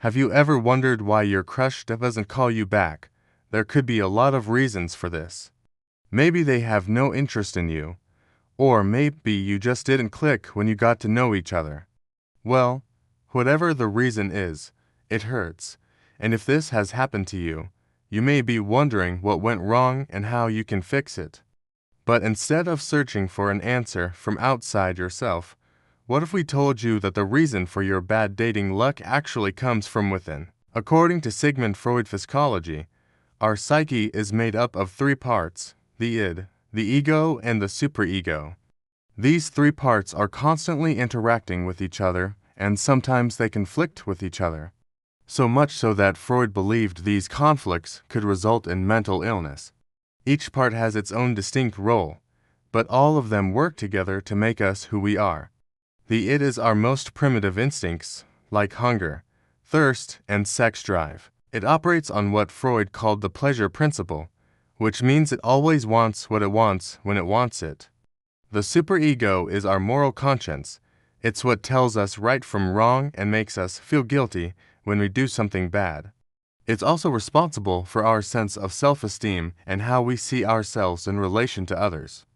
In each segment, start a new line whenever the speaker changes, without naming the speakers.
Have you ever wondered why your crush doesn't call you back? There could be a lot of reasons for this. Maybe they have no interest in you, or maybe you just didn't click when you got to know each other. Well, whatever the reason is, it hurts, and if this has happened to you, you may be wondering what went wrong and how you can fix it. But instead of searching for an answer from outside yourself, what if we told you that the reason for your bad dating luck actually comes from within? According to Sigmund Freud psychology, our psyche is made up of three parts: the id, the ego, and the superego. These three parts are constantly interacting with each other, and sometimes they conflict with each other. So much so that Freud believed these conflicts could result in mental illness. Each part has its own distinct role, but all of them work together to make us who we are. The id is our most primitive instincts, like hunger, thirst, and sex drive. It operates on what Freud called the pleasure principle, which means it always wants what it wants when it wants it. The superego is our moral conscience. It's what tells us right from wrong and makes us feel guilty when we do something bad. It's also responsible for our sense of self-esteem and how we see ourselves in relation to others.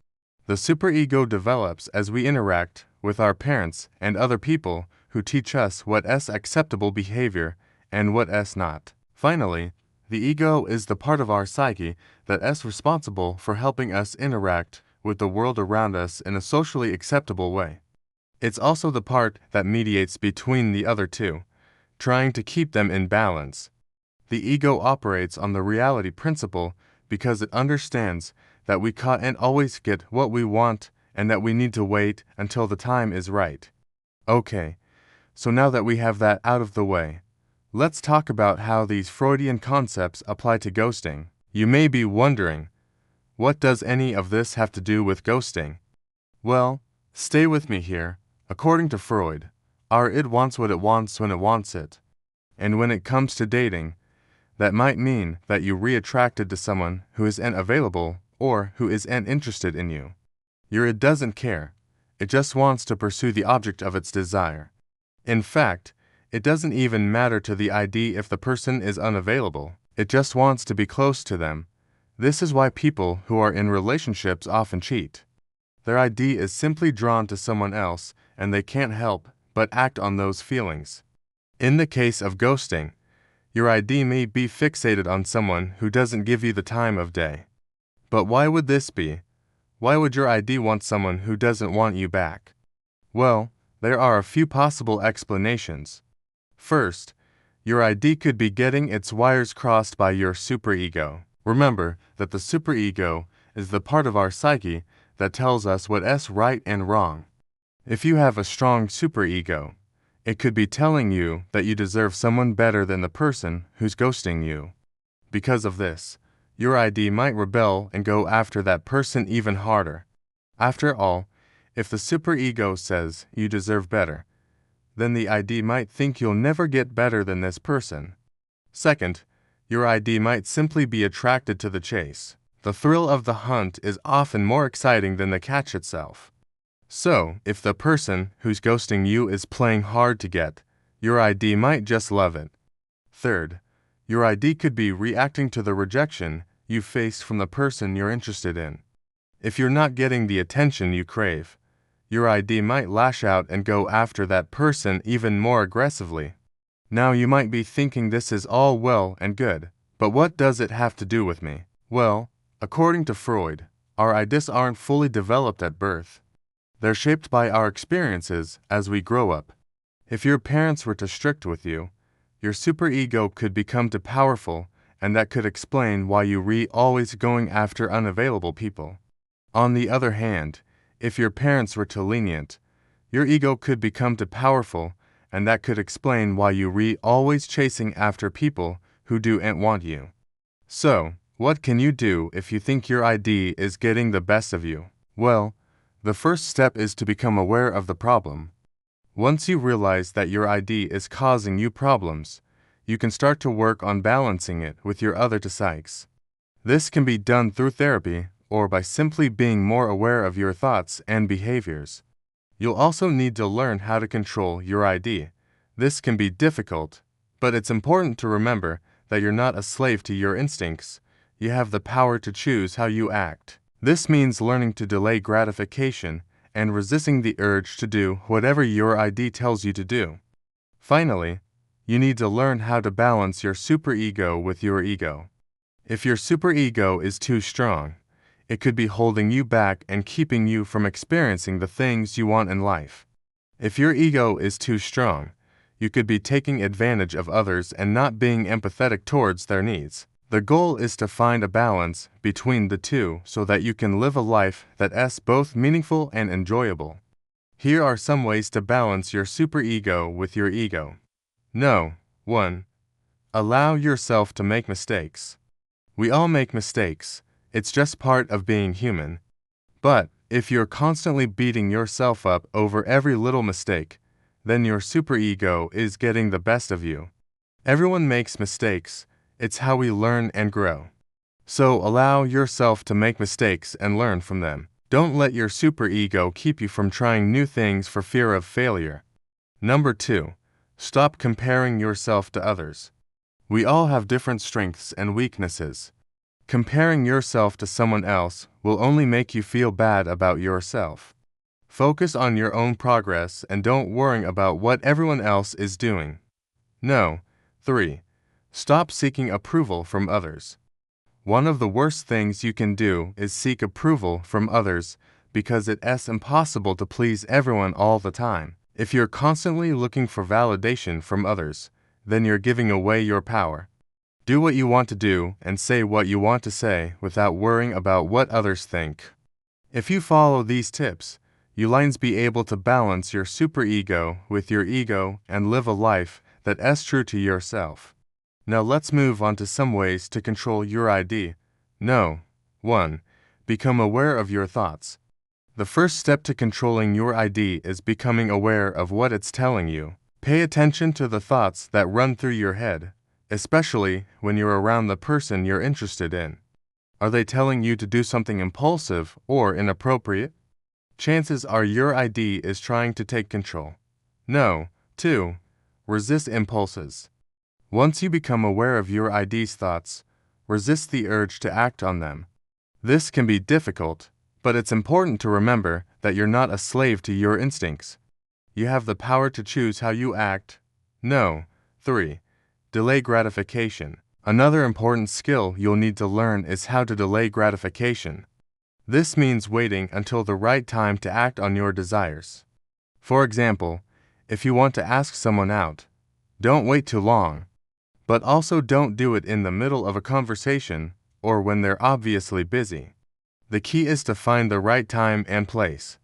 The superego develops as we interact with our parents and other people who teach us what is acceptable behavior and what is not. Finally, the ego is the part of our psyche that is responsible for helping us interact with the world around us in a socially acceptable way. It's also the part that mediates between the other two, trying to keep them in balance. The ego operates on the reality principle because it understands that we can't always get what we want and that we need to wait until the time is right. Okay, so now that we have that out of the way, let's talk about how these Freudian concepts apply to ghosting. You may be wondering, what does any of this have to do with ghosting? Well, stay with me here. According to Freud, our id wants what it wants when it wants it. And when it comes to dating, that might mean that you're re-attracted to someone who isn't available or who isn't interested in you. Your id doesn't care. It just wants to pursue the object of its desire. In fact, it doesn't even matter to the id if the person is unavailable. It just wants to be close to them. This is why people who are in relationships often cheat. Their id is simply drawn to someone else, and they can't help but act on those feelings. In the case of ghosting, your id may be fixated on someone who doesn't give you the time of day. But why would this be? Why would your id want someone who doesn't want you back? Well, there are a few possible explanations. First, your id could be getting its wires crossed by your superego. Remember that the superego is the part of our psyche that tells us what is right and wrong. If you have a strong superego, it could be telling you that you deserve someone better than the person who's ghosting you. Because of this, your id might rebel and go after that person even harder. After all, if the superego says you deserve better, then the id might think you'll never get better than this person. Second, your id might simply be attracted to the chase. The thrill of the hunt is often more exciting than the catch itself. So, if the person who's ghosting you is playing hard to get, your id might just love it. Third, your id could be reacting to the rejection you faced from the person you're interested in. If you're not getting the attention you crave, your id might lash out and go after that person even more aggressively. Now you might be thinking this is all well and good, but what does it have to do with me? Well, according to Freud, our ids aren't fully developed at birth. They're shaped by our experiences as we grow up. If your parents were too strict with you, your superego could become too powerful, and that could explain why you always going after unavailable people. On the other hand, if your parents were too lenient, your ego could become too powerful, and that could explain why you always chasing after people who don't want you. So, what can you do if you think your id is getting the best of you? Well, the first step is to become aware of the problem. Once you realize that your id is causing you problems, you can start to work on balancing it with your other psyches. This can be done through therapy or by simply being more aware of your thoughts and behaviors. You'll also need to learn how to control your id. This can be difficult, But it's important to remember that you're not a slave to your instincts. You have the power to choose how you act. This means learning to delay gratification and resisting the urge to do whatever your ID tells you to do. Finally, you need to learn how to balance your superego with your ego. If your superego is too strong, it could be holding you back and keeping you from experiencing the things you want in life. If your ego is too strong, you could be taking advantage of others and not being empathetic towards their needs. The goal is to find a balance between the two so that you can live a life that's both meaningful and enjoyable. Here are some ways to balance your superego with your ego. No. 1. Allow yourself to make mistakes. We all make mistakes. It's just part of being human. But if you're constantly beating yourself up over every little mistake, then your superego is getting the best of you. Everyone makes mistakes. It's how we learn and grow. So allow yourself to make mistakes and learn from them. Don't let your superego keep you from trying new things for fear of failure. Number 2. Stop comparing yourself to others. We all have different strengths and weaknesses. Comparing yourself to someone else will only make you feel bad about yourself. Focus on your own progress and don't worry about what everyone else is doing. No. 3. Stop seeking approval from others. One of the worst things you can do is seek approval from others because it's impossible to please everyone all the time. If you're constantly looking for validation from others, then you're giving away your power. Do what you want to do and say what you want to say without worrying about what others think. If you follow these tips, you'll be able to balance your superego with your ego and live a life that's true to yourself. Now let's move on to some ways to control your ID. No. 1. Become aware of your thoughts. The first step to controlling your ID is becoming aware of what it's telling you. Pay attention to the thoughts that run through your head, especially when you're around the person you're interested in. Are they telling you to do something impulsive or inappropriate? Chances are your ID is trying to take control. No. 2. Resist impulses. Once you become aware of your ID's thoughts, resist the urge to act on them. This can be difficult, but it's important to remember that you're not a slave to your instincts. You have the power to choose how you act. No. 3. Delay gratification. Another important skill you'll need to learn is how to delay gratification. This means waiting until the right time to act on your desires. For example, if you want to ask someone out, don't wait too long. But also don't do it in the middle of a conversation or when they're obviously busy. The key is to find the right time and place.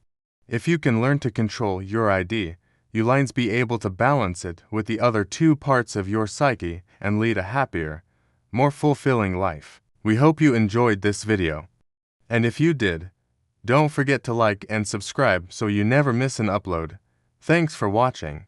If you can learn to control your ID, you'll be able to balance it with the other two parts of your psyche and lead a happier, more fulfilling life. We hope you enjoyed this video. And if you did, don't forget to like and subscribe so you never miss an upload. Thanks for watching.